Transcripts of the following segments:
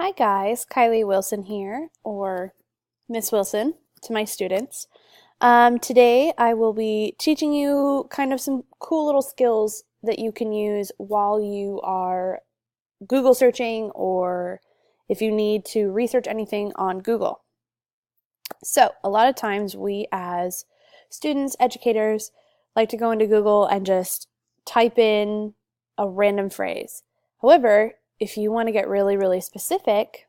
Hi guys, Kylie Wilson here, or Miss Wilson to my students. Today I will be teaching you kind of some cool little skills that you can use while you are Google searching or if you need to research anything on Google. So, a lot of times we as students, educators, like to go into Google and just type in a random phrase. However, if you want to get really, really specific,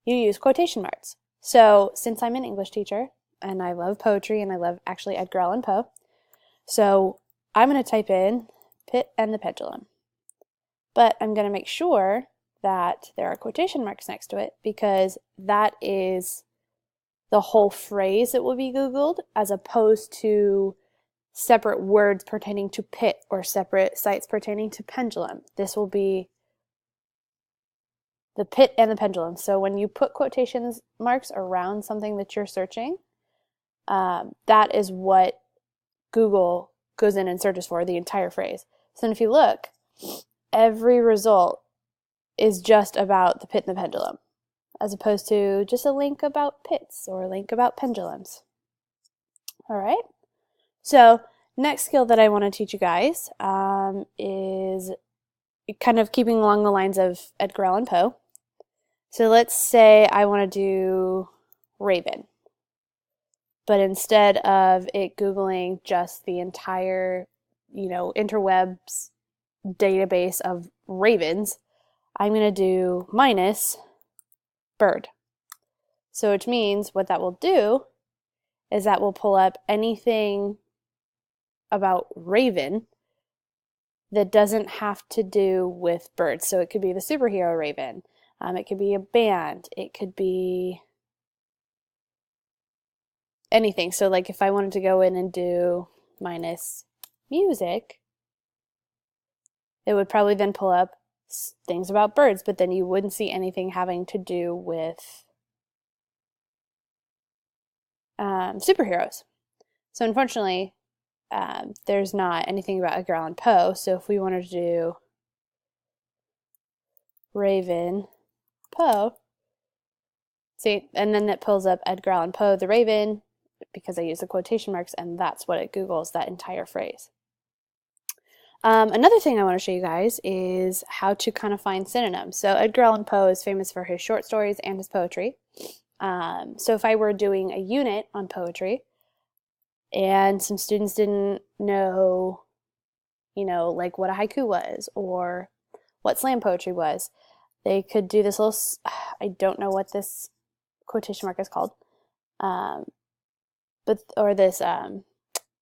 you use quotation marks. So, since I'm an English teacher and I love poetry and I love actually Edgar Allan Poe, so I'm going to type in Pit and the Pendulum. But I'm going to make sure that there are quotation marks next to it because that is the whole phrase that will be Googled as opposed to separate words pertaining to pit or separate sites pertaining to pendulum. This will be the pit and the pendulum. So when you put quotation marks around something that you're searching, that is what Google goes in and searches for, the entire phrase. So if you look, every result is just about the pit and the pendulum, as opposed to just a link about pits or a link about pendulums. All right. So next skill that I want to teach you guys is kind of keeping along the lines of Edgar Allan Poe. So let's say I want to do Raven, but instead of it Googling just the entire, interwebs database of ravens, I'm going to do minus bird. So which means what that will do is that will pull up anything about raven that doesn't have to do with birds. So it could be the superhero Raven. It could be a band. It could be anything. So like if I wanted to go in and do minus music, it would probably then pull up things about birds, but then you wouldn't see anything having to do with superheroes. So unfortunately, there's not anything about Edgar Allan Poe. So if we wanted to do Raven Poe, see, and then it pulls up Edgar Allan Poe, the Raven, because I use the quotation marks, and that's what it Googles, that entire phrase. Another thing I want to show you guys is how to kind of find synonyms. So Edgar Allan Poe is famous for his short stories and his poetry. So if I were doing a unit on poetry and some students didn't know, like what a haiku was or what slam poetry was, they could do this little, I don't know what this quotation mark is called, or this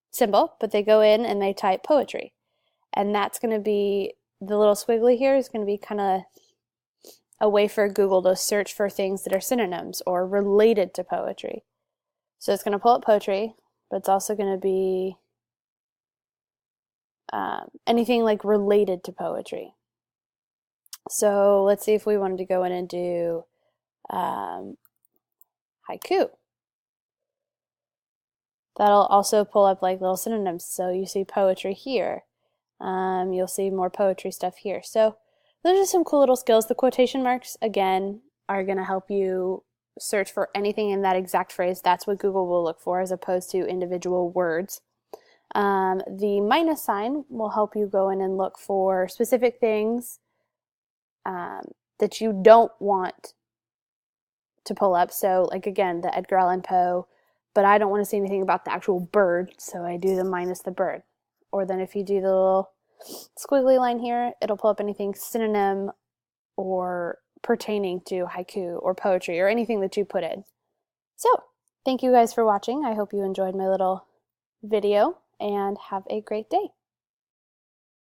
symbol, but they go in and they type poetry. And that's going to be, the little squiggly here is going to be kind of a way for Google to search for things that are synonyms or related to poetry. So it's going to pull up poetry, but it's also going to be anything like related to poetry. So let's see if we wanted to go in and do haiku. That'll also pull up like little synonyms. So you see poetry here. You'll see more poetry stuff here. So those are some cool little skills. The quotation marks, again, are going to help you search for anything in that exact phrase. That's what Google will look for as opposed to individual words. The minus sign will help you go in and look for specific things that you don't want to pull up. So like again, the Edgar Allan Poe, but I don't want to see anything about the actual bird, so I do the minus the bird. Or then if you do the little squiggly line here, it'll pull up anything synonym or pertaining to haiku or poetry or anything that you put in. So thank you guys for watching. I hope you enjoyed my little video and have a great day.